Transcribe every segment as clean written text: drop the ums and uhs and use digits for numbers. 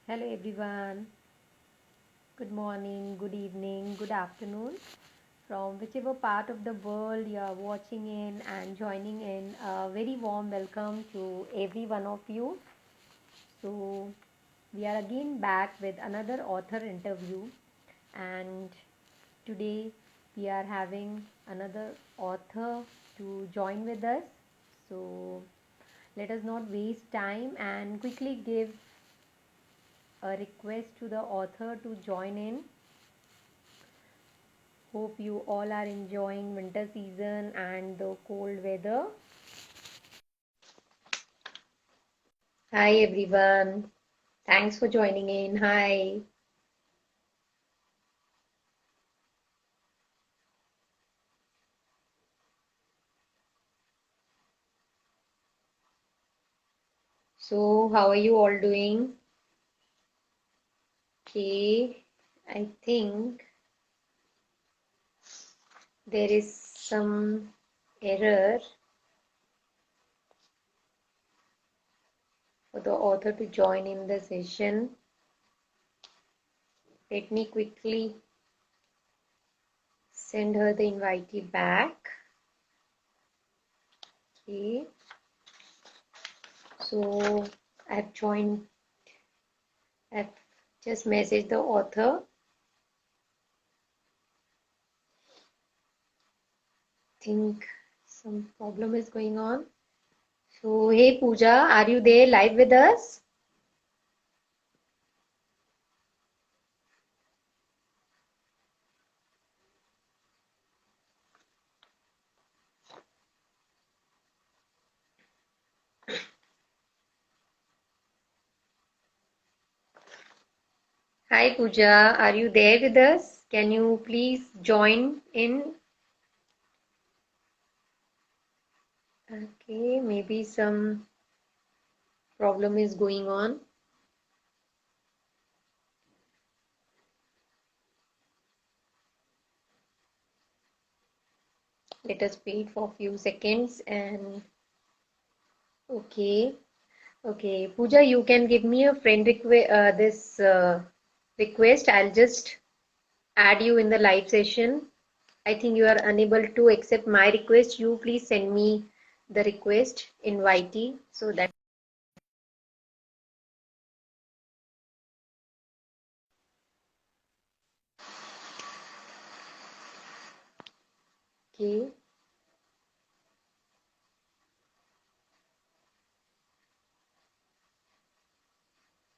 Hello everyone. Good morning, good evening, good afternoon. From whichever part of the world you are watching in and joining in, a very warm welcome to every one of you. So, we are again back with another author interview, and today we are having another author to join with us. So, let us not waste time and quickly give a request to the author to join in. Hope you all are enjoying winter season and the cold weather. Hi everyone. Thanks for joining in. Hi. So, how are you all doing? Okay. I think there is some error for the author to join in the session. Let me quickly send her the invitee back. Okay. So, I've joined, I've just messaged the author. Think some problem is going on. So, hey Pooja, are you there live with us? Hi Pooja, are you there with us? Can you please join in? Okay, maybe some problem is going on. Let us wait for a few seconds and okay. Okay, Pooja, you can give me a friend request. I'll just add you in the live session. I think you are unable to accept my request. You please send me the request invitee so that okay.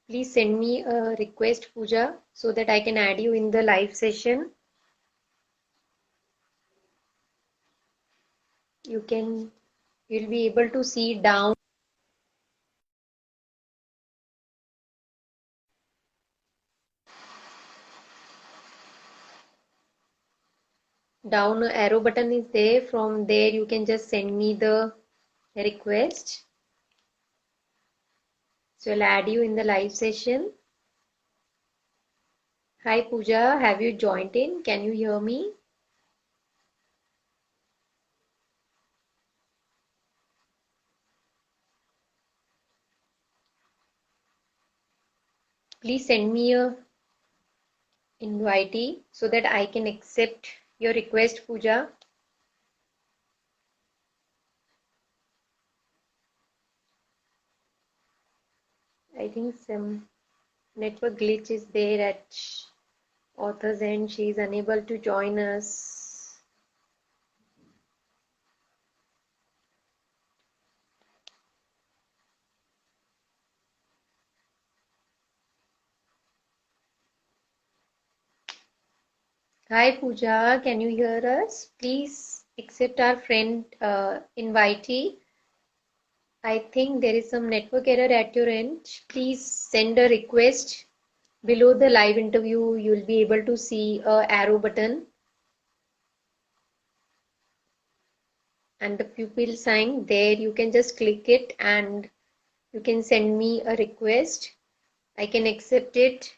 Please send me a request, Pooja, so that I can add you in the live session. You'll be able to see down arrow button is there. From there, you can just send me the request. So I'll add you in the live session. Hi Pooja, have you joined in? Can you hear me? Please send me a invitee so that I can accept your request, Pooja. I think some network glitch is there at author's end. She is unable to join us. Hi Pooja, can you hear us? Please accept our friend invitee. I think there is some network error at your end. Please send a request. Below the live interview, you'll be able to see a arrow button and the pupil sign. There you can just click it and you can send me a request. I can accept it.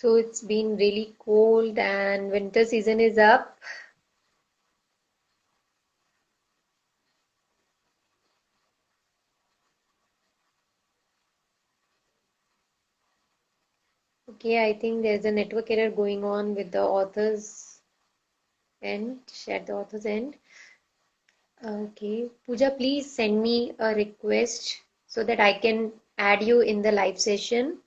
So it's been really cold and winter season is up. Okay, I think there's a network error going on with the author's end, at the author's end. Okay, Pooja, please send me a request so that I can add you in the live session.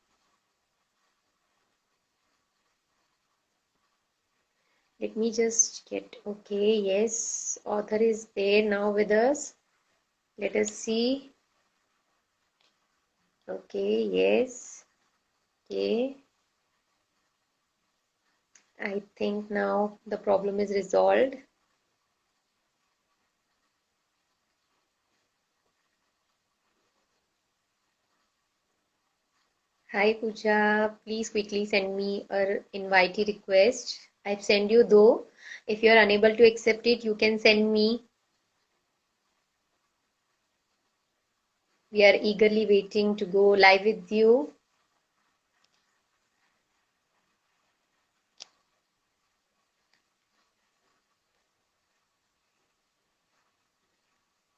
Let me just get, okay, yes, author is there now with us. Let us see. Okay, yes, okay. I think now the problem is resolved. Hi Pooja, please quickly send me a invitee request. I've sent you though. If you're unable to accept it, you can send me. We are eagerly waiting to go live with you.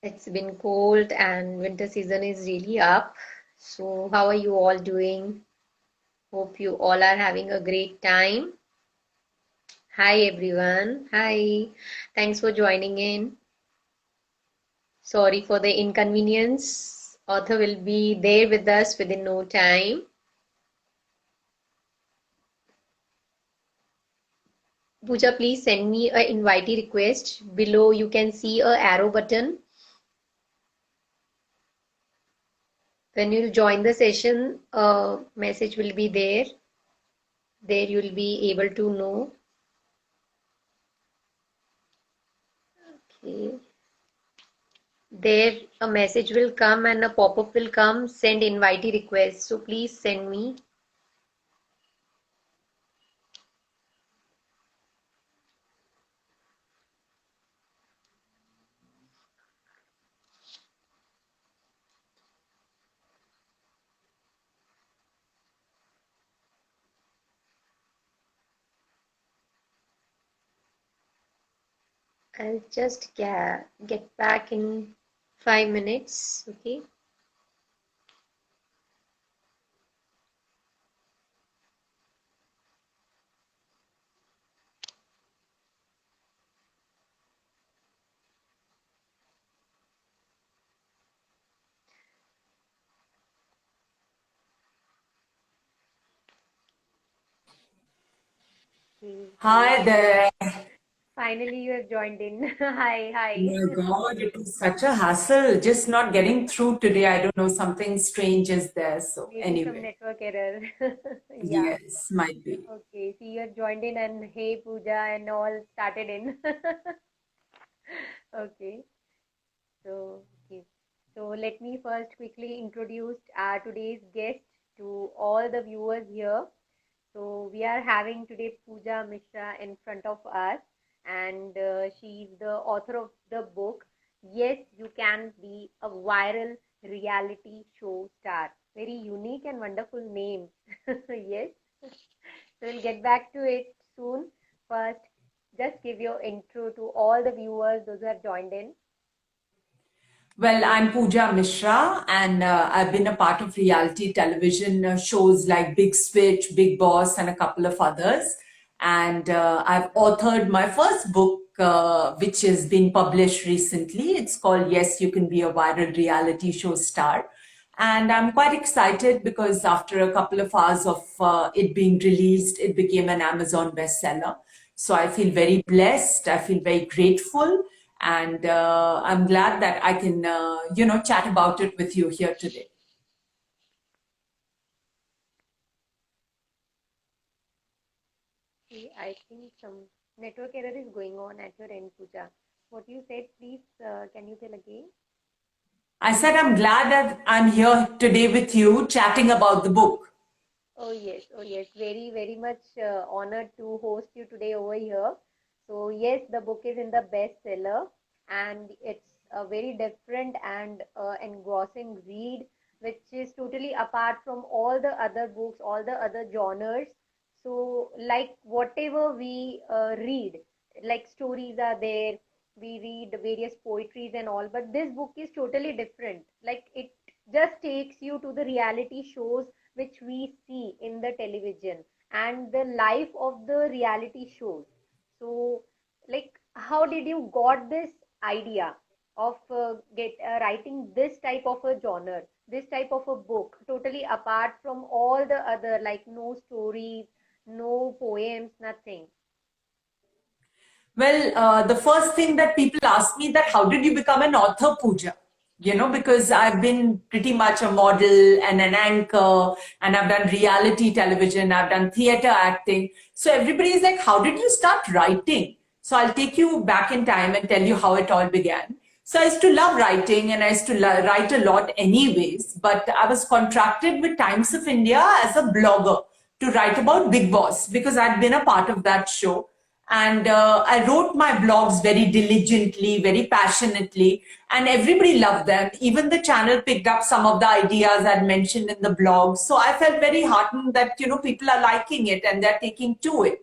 It's been cold and winter season is really up. So how are you all doing? Hope you all are having a great time. Hi everyone. Hi. Thanks for joining in. Sorry for the inconvenience. Author will be there with us within no time. Pooja, please send me a invitee request. Below you can see a arrow button. When you'll join the session, a message will be there. There you'll be able to know. Okay. There a message will come and a pop-up will come, send invitee request. So please send me. I'll just get back in 5 minutes. Okay. Hi there. Finally, you have joined in. Hi, hi. Oh my God, it was such a hassle just not getting through today. I don't know, something strange is there. So, Maybe some anyway, network error. Yeah. yes, might be. Okay. See, you have joined in and hey, Pooja and all started in. Okay. So, okay. So let me first quickly introduce our today's guest to all the viewers here. So we are having today Pooja Mishra in front of us, and she's the author of the book. Yes, you can be a viral reality show star. Very unique and wonderful name. Yes. So we'll get back to it soon. First, just give your intro to all the viewers, those who have joined in. Well, I'm Pooja Mishra, and I've been a part of reality television shows like Big Switch, Big Boss, and a couple of others. And I've authored my first book, which has been published recently. It's called Yes, You Can Be a Viral Reality Show Star. And I'm quite excited because after a couple of hours of it being released, it became an Amazon bestseller. So I feel very blessed. I feel very grateful. And I'm glad that I can, chat about it with you here today. See, I think some network error is going on at your end, Pooja. What you said, please, can you tell again? I said I'm glad that I'm here today with you chatting about the book. Oh yes, oh yes, very, very much honored to host you today over here. So yes, the book is in the bestseller, and it's a very different and engrossing read, which is totally apart from all the other books, all the other genres. So, like whatever we read, like stories are there, we read various poetries and all, but this book is totally different. Like it just takes you to the reality shows which we see in the television and the life of the reality shows. So, like, how did you got this idea of get writing this type of a genre, this type of a book, totally apart from all the other, like no stories, no poems, nothing? Well, the first thing that people ask me that how did you become an author, Pooja? You know, because I've been pretty much a model and an anchor, and I've done reality television, I've done theater acting. So everybody is like, how did you start writing? So I'll take you back in time and tell you how it all began. So I used to love writing and I used to write a lot anyways, but I was contracted with Times of India as a blogger to write about Big Boss because I'd been a part of that show. And I wrote my blogs very diligently, very passionately, and everybody loved them. Even the channel picked up some of the ideas I'd mentioned in the blog. So I felt very heartened that, you know, people are liking it and they're taking to it.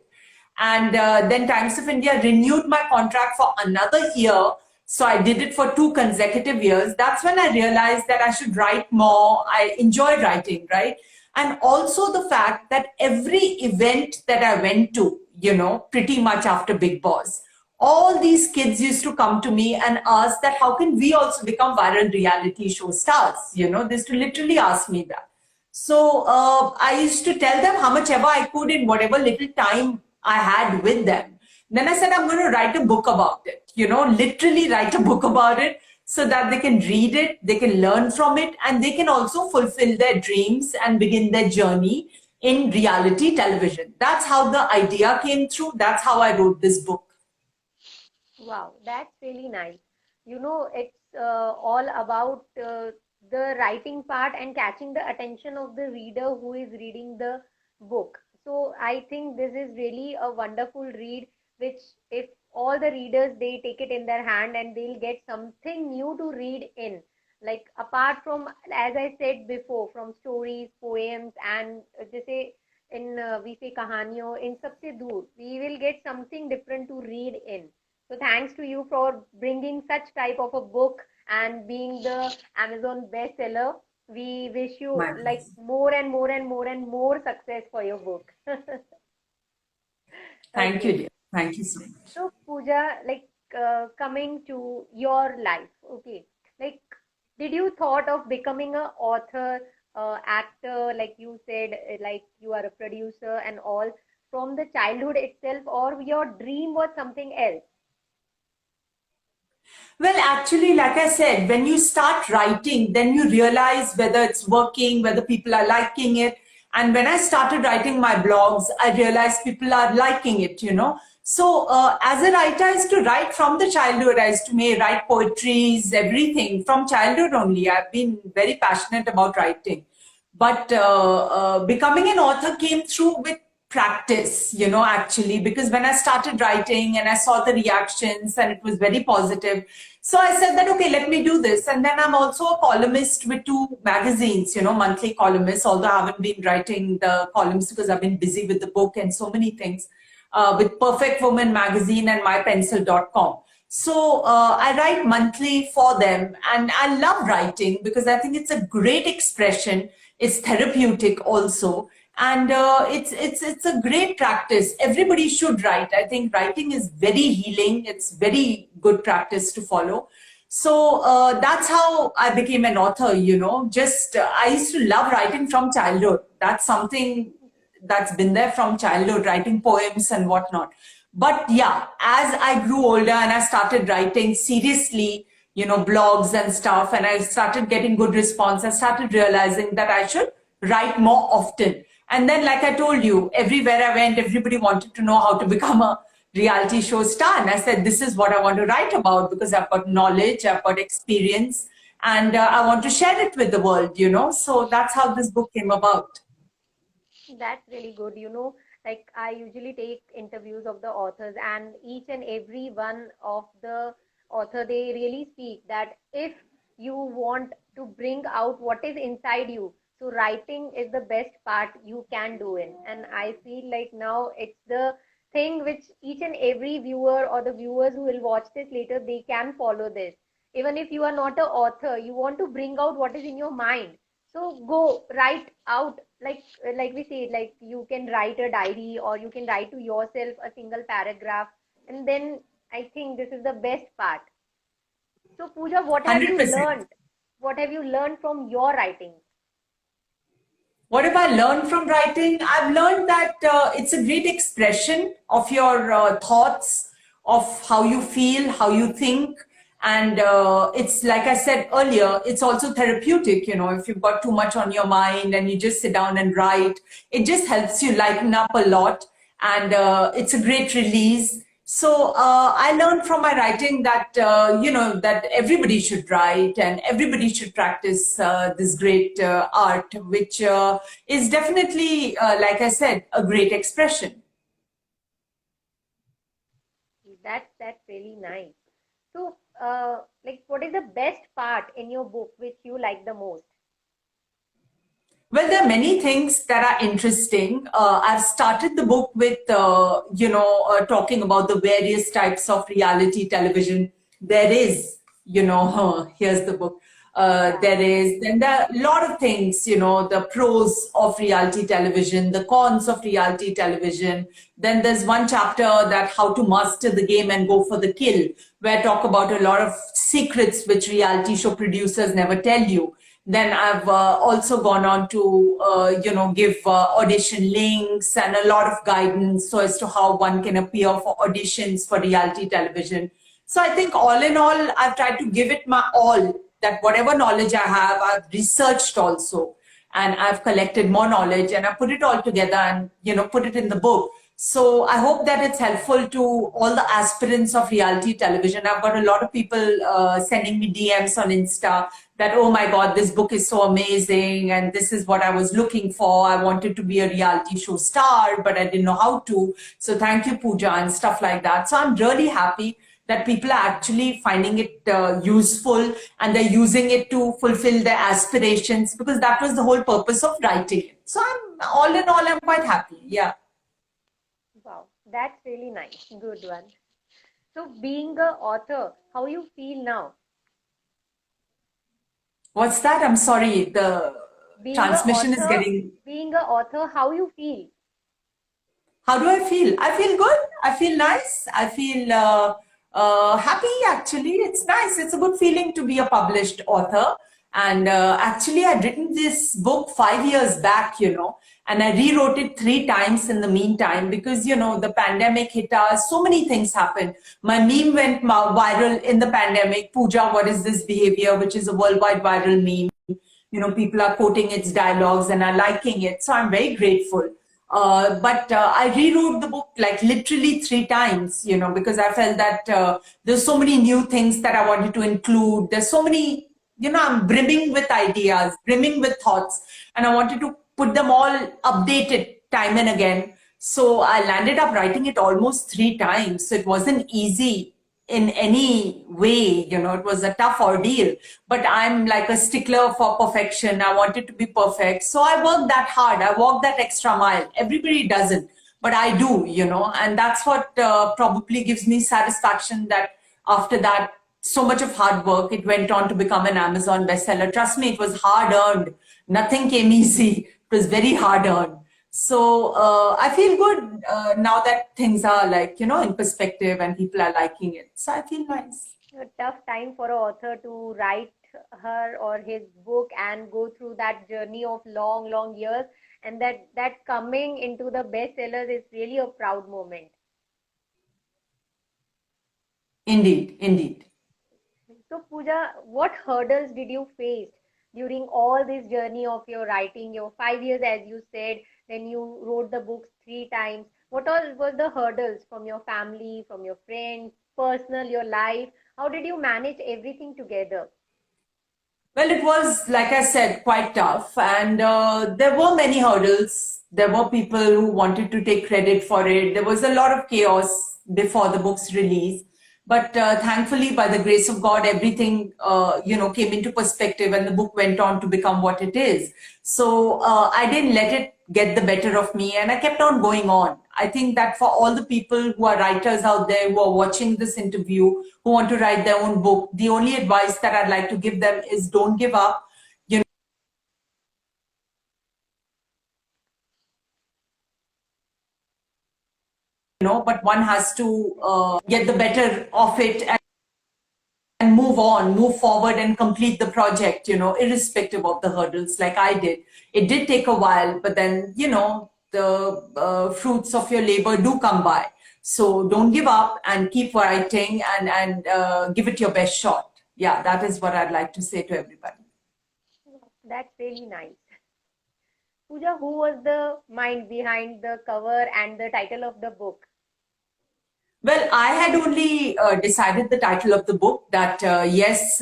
And then Times of India renewed my contract for another year. So I did it for 2 consecutive years. That's when I realized that I should write more. I enjoy writing, right? And also the fact that every event that I went to, you know, pretty much after Big Boss, all these kids used to come to me and ask that how can we also become viral reality show stars? You know, they used to literally ask me that. So I used to tell them how much ever I could in whatever little time I had with them. Then I said, I'm going to write a book about it, you know, literally write a book about it so that they can read it, they can learn from it, and they can also fulfill their dreams and begin their journey in reality television. That's how the idea came through. That's how I wrote this book. Wow, that's really nice. It's all about the writing part and catching the attention of the reader who is reading the book. So I think this is really a wonderful read, which if all the readers they take it in their hand and they'll get something new to read in. Like apart from, as I said before, from stories, poems, and जैसे in we say कहानियों, in सबसे दूर, we will get something different to read in. So thanks to you for bringing such type of a book and being the Amazon bestseller. We wish you My like pleasure. more and more and more and more success for your book. Thank you, Okay. dear. Thank you so much. So Pooja, like coming to your life, okay. Like, did you thought of becoming a author, actor, like you said, like you are a producer and all from the childhood itself, or your dream was something else? Well, actually, like I said, when you start writing, then you realize whether it's working, whether people are liking it. And when I started writing my blogs, I realized people are liking it, you know. So, as a writer, I used to write from the childhood. I used to write poetries, everything from childhood only. I've been very passionate about writing. But becoming an author came through with practice, you know, actually, because when I started writing and I saw the reactions and it was very positive. So I said that, okay, let me do this. And then I'm also a columnist with 2 magazines, you know, monthly columnist, although I haven't been writing the columns because I've been busy with the book and so many things, with Perfect Woman magazine and mypencil.com. So I write monthly for them, and I love writing because I think it's a great expression. It's therapeutic also, and it's a great practice. Everybody should write. I think writing is very healing. It's very good practice to follow. So that's how I became an author. You know, just I used to love writing from childhood. That's something that's been there from childhood, writing poems and whatnot. But yeah, as I grew older and I started writing seriously, you know, blogs and stuff, and I started getting good response, I started realizing that I should write more often. And then, like I told you, everywhere I went, everybody wanted to know how to become a reality show star. And I said, this is what I want to write about because I've got knowledge, I've got experience, and I want to share it with the world, you know. So that's how this book came about. That's really good. Like I usually take interviews of the authors, and each and every one of the author, they really speak that if you want to bring out what is inside you, So writing is the best part you can do in. And I feel like now it's the thing which each and every viewer or the viewers who will watch this later, they can follow this. Even if you are not an author, you want to bring out what is in your mind. So go write out, like we say, like you can write a diary or you can write to yourself a single paragraph. And then I think this is the best part. So Pooja, what have you 100%. learned? What have you learned from your writing? What have I learned from writing? I've learned that it's a great expression of your thoughts, of how you feel, how you think. And it's like I said earlier, it's also therapeutic. If you've got too much on your mind and you just sit down and write, it just helps you lighten up a lot. And it's a great release. So I learned from my writing that that everybody should write and everybody should practice this great art, which is definitely, like I said, a great expression. That's really nice. So, like, what is the best part in your book which you like the most? Well, there are many things that are interesting. I've started the book with, talking about the various types of reality television. There is, here's the book. Then there are a lot of things, the pros of reality television, the cons of reality television. Then there's one chapter that how to master the game and go for the kill, where I talk about a lot of secrets which reality show producers never tell you. Then I've also gone on to, give audition links and a lot of guidance so as to how one can appear for auditions for reality television. So I think all in all, I've tried to give it my all, that whatever knowledge I have, I've researched also, and I've collected more knowledge and I put it all together and, put it in the book. So I hope that it's helpful to all the aspirants of reality television. I've got a lot of people sending me DMs on Insta that, oh my God, this book is so amazing and this is what I was looking for. I wanted to be a reality show star, but I didn't know how to. So thank you, Pooja, and stuff like that. So I'm really happy that people are actually finding it useful and they're using it to fulfill their aspirations, because that was the whole purpose of writing it. So all in all, I'm quite happy. Yeah. Wow, that's really nice. Good one. So, being a author, how you feel now? What's that? I'm sorry. The Being a transmission is author, getting. being a author, how you feel? How do I feel? I feel good. I feel nice. I feel happy, actually. It's nice. It's a good feeling to be a published author. And actually, I'd written this book 5 years back, and I rewrote it 3 times in the meantime because, the pandemic hit us. So many things happened. My meme went viral in the pandemic. Pooja, what is this behavior? Which is a worldwide viral meme. People are quoting its dialogues and are liking it. So I'm very grateful. But I rewrote the book like literally 3 times, because I felt that there's so many new things that I wanted to include. There's so many, I'm brimming with ideas, brimming with thoughts, and I wanted to put them all updated time and again. So I landed up writing it almost 3 times. So it wasn't easy in any way, it was a tough ordeal, but I'm like a stickler for perfection. I wanted to be perfect. So I worked that hard. I walked that extra mile. Everybody doesn't, but I do, and that's what probably gives me satisfaction, that after that, so much of hard work, it went on to become an Amazon bestseller. Trust me, it was hard earned. Nothing came easy. It was very hard earned. So I feel good now that things are like, in perspective and people are liking it. So I feel nice. A tough time for an author to write her or his book and go through that journey of long, long years, and that coming into the bestsellers is really a proud moment. Indeed, indeed. So, Pooja, what hurdles did you face during all this journey of your writing, your 5 years, as you said, then you wrote the books 3 times? What all were the hurdles from your family, from your friends, personal, your life? How did you manage everything together? Well, it was, like I said, quite tough. And there were many hurdles. There were people who wanted to take credit for it. There was a lot of chaos before the book's release. But thankfully, by the grace of God, everything, came into perspective and the book went on to become what it is. So I didn't let it get the better of me and I kept on going on. I think that for all the people who are writers out there who are watching this interview, who want to write their own book, the only advice that I'd like to give them is don't give up. But one has to get the better of it and move on, move forward and complete the project, irrespective of the hurdles like I did. It did take a while, but then, the fruits of your labor do come by. So don't give up and keep writing and give it your best shot. Yeah, that is what I'd like to say to everybody. That's really nice. Pooja, who was the mind behind the cover and the title of the book? Well, I had only decided the title of the book that, yes,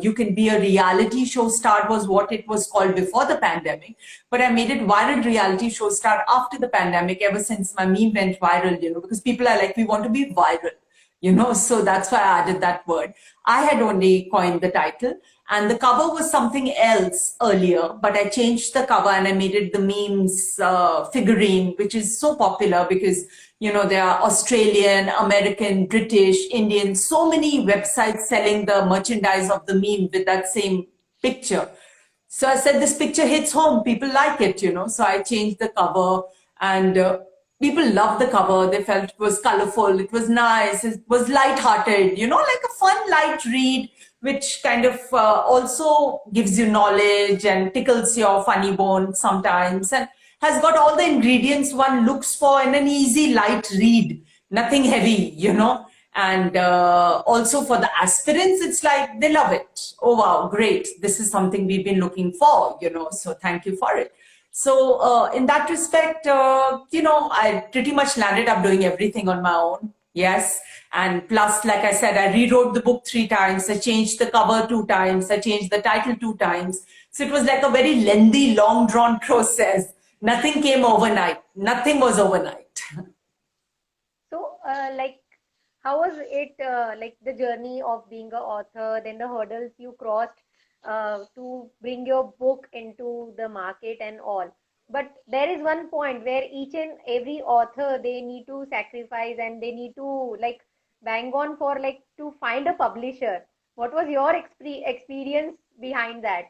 you can be a reality show star was what it was called before the pandemic. But I made it viral reality show star after the pandemic, ever since my meme went viral, because people are like, we want to be viral, so that's why I added that word. I had only coined the title and the cover was something else earlier, but I changed the cover and I made it the memes figurine, which is so popular because, there are Australian, American, British, Indian, so many websites selling the merchandise of the meme with that same picture. So I said, this picture hits home. People like it, So I changed the cover and people loved the cover. They felt it was colorful. It was nice. It was light-hearted, like a fun, light read, which kind of also gives you knowledge and tickles your funny bone sometimes. And has got all the ingredients one looks for in an easy, light read, nothing heavy, And also for the aspirants, it's like they love it. Oh, wow, great. This is something we've been looking for, so thank you for it. So in that respect, I pretty much landed up doing everything on my own. Yes. And plus, like I said, I rewrote the book 3 times. I changed the cover 2 times. I changed the title 2 times. So it was like a very lengthy, long drawn process. Nothing came overnight. Nothing was overnight. So, how was it, like the journey of being an author, then the hurdles you crossed to bring your book into the market and all? But there is one point where each and every author, they need to sacrifice and they need to like bang on for like to find a publisher. What was your experience behind that?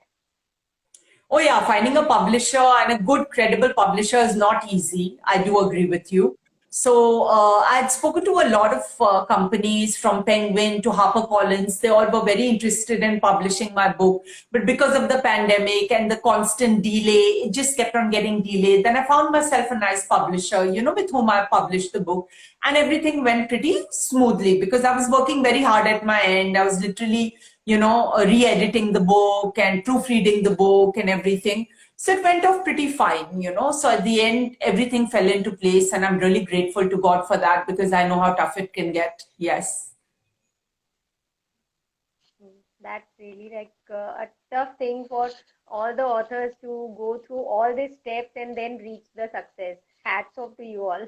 Oh yeah, finding a publisher and a good credible publisher is not easy. I do agree with you. So I had spoken to a lot of companies from Penguin to HarperCollins. They all were very interested in publishing my book. But because of the pandemic and the constant delay, it just kept on getting delayed. Then I found myself a nice publisher, with whom I published the book. And everything went pretty smoothly because I was working very hard at my end. I was literally re-editing the book and proofreading the book and everything. So it went off pretty fine, So at the end, everything fell into place and I'm really grateful to God for that because I know how tough it can get. Yes. That's really like a tough thing for all the authors to go through all these steps and then reach the success. Hats off to you all.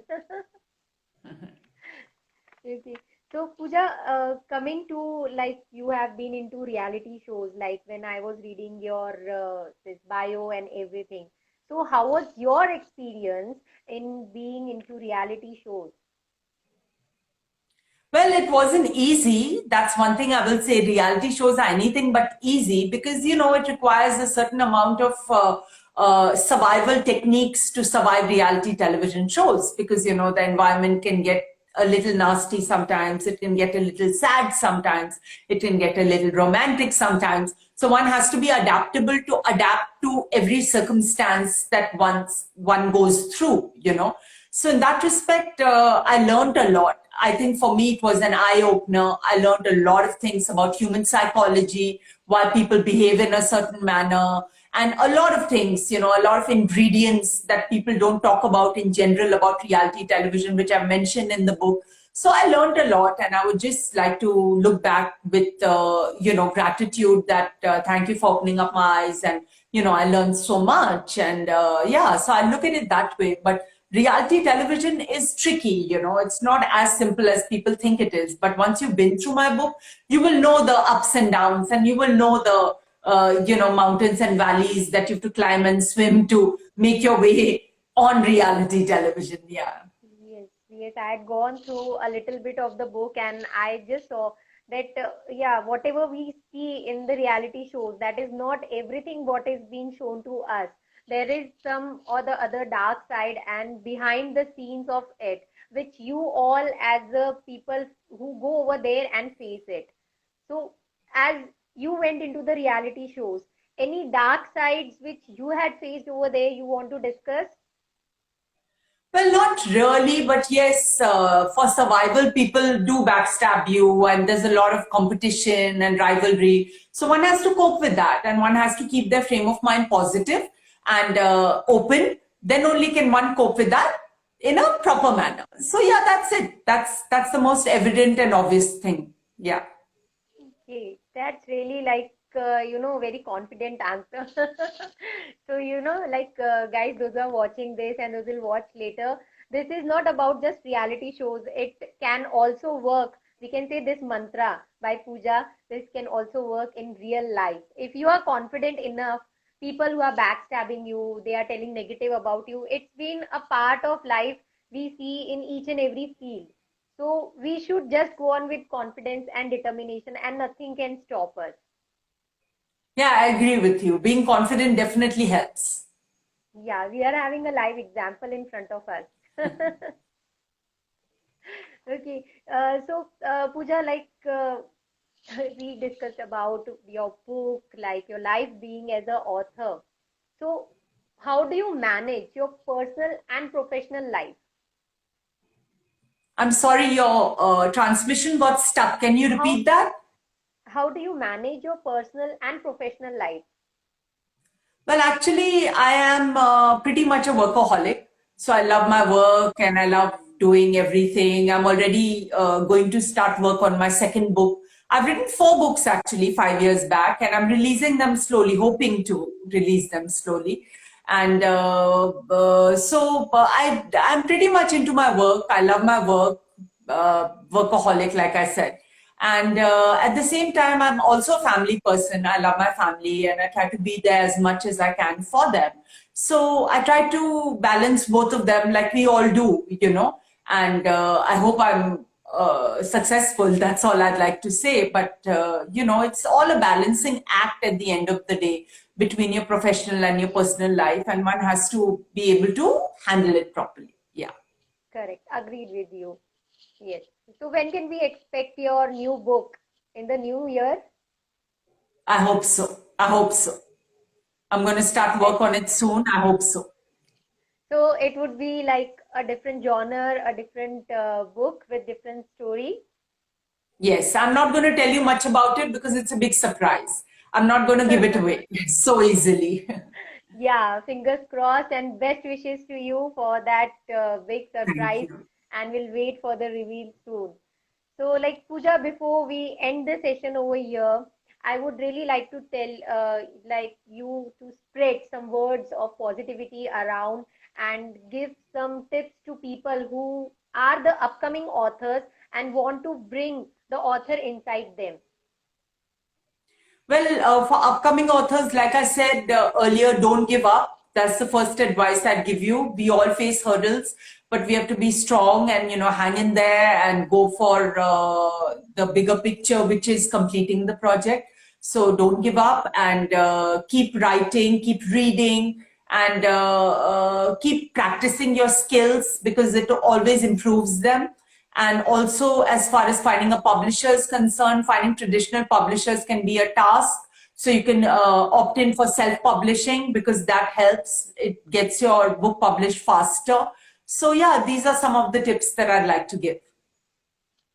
Okay. So Pooja, coming to like you have been into reality shows, like when I was reading your this bio and everything. So how was your experience in being into reality shows? Well, it wasn't easy. That's one thing I will say. Reality shows are anything but easy because, it requires a certain amount of survival techniques to survive reality television shows because, the environment can get a little nasty sometimes. It can get a little sad sometimes. It can get a little romantic sometimes. So one has to be adaptable to adapt to every circumstance that one goes through, So in that respect, I learned a lot. I think for me, it was an eye-opener. I learned a lot of things about human psychology, why people behave in a certain manner, and a lot of things, a lot of ingredients that people don't talk about in general about reality television, which I've mentioned in the book. So I learned a lot, and I would just like to look back with, gratitude that thank you for opening up my eyes, and I learned so much, and yeah, so I look at it that way. But reality television is tricky, it's not as simple as people think it is. But once you've been through my book, you will know the ups and downs, and you will know the, mountains and valleys that you have to climb and swim to make your way on reality television. Yeah. Yes, yes, I had gone through a little bit of the book and I just saw that, yeah, whatever we see in the reality shows, that is not everything what is being shown to us. There is some or the other dark side and behind the scenes of it, which you all as the people who go over there and face it. So, as you went into the reality shows, any dark sides which you had faced over there you want to discuss? Well, not really, but yes, for survival, people do backstab you, and there's a lot of competition and rivalry. So one has to cope with that, and one has to keep their frame of mind positive and open. Then only can one cope with that in a proper manner. So yeah, that's it. That's the most evident and obvious thing. Yeah. Okay, that's really like very confident answer. So like guys, those who are watching this and those will watch later. This is not about just reality shows. It can also work. We can say this mantra by Pooja. This can also work in real life. If you are confident enough, people who are backstabbing you, they are telling negative about you. It's been a part of life we see in each and every field. So we should just go on with confidence and determination, and nothing can stop us. Yeah, I agree with you. Being confident definitely helps. Yeah, we are having a live example in front of us. Okay, Pooja, like we discussed about your book, like your life being as an author. So, how do you manage your personal and professional life? I'm sorry, your transmission got stuck. Can you How repeat that? how do you manage your personal and professional life? Well, actually, I am pretty much a workaholic. So I love my work and I love doing everything. I'm already going to start work on my second book. I've written four books actually 5 years back, and I'm releasing them slowly, hoping to release them slowly. And I'm pretty much into my work. I love my work, workaholic, like I said. And at the same time, I'm also a family person. I love my family and I try to be there as much as I can for them. So I try to balance both of them like we all do, and I hope I'm successful. That's all I'd like to say. But, it's all a balancing act at the end of the day between your professional and your personal life, and one has to be able to handle it properly. Yeah. Correct. Agreed with you. Yes. So when can we expect your new book in the new year? I hope so. I hope so. I'm going to start Yes. work on it soon. I hope so. So it would be like a different genre, a different book with different story. Yes, I'm not going to tell you much about it because it's a big surprise. I'm not going to give it away so easily. Yeah, fingers crossed and best wishes to you for that big Thank surprise, you. and we'll wait for the reveal soon. So, like Pooja, before we end the session over here, I would really like to tell, like you to spread some words of positivity around and give some tips to people who are the upcoming authors and want to bring the author inside them. Well, for upcoming authors, like I said earlier, don't give up. That's the first advice I'd give you. We all face hurdles, but we have to be strong and, hang in there and go for the bigger picture, which is completing the project. So don't give up and keep writing, keep reading, and keep practicing your skills because it always improves them. And also, as far as finding a publisher is concerned, finding traditional publishers can be a task. So you can opt in for self-publishing because that helps. It gets your book published faster. So yeah, these are some of the tips that I'd like to give.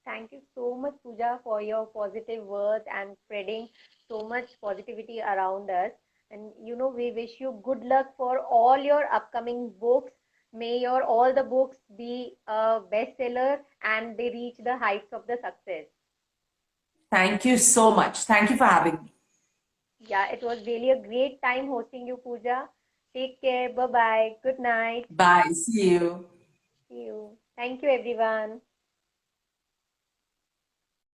Thank you so much, Pooja, for your positive words and spreading so much positivity around us. And we wish you good luck for all your upcoming books. May your all the books be a bestseller and they reach the heights of the success. Thank you so much. Thank you for having me. Yeah, it was really a great time hosting you, Pooja. Take care. Bye bye. Good night. Bye. See you. See you. Thank you, everyone.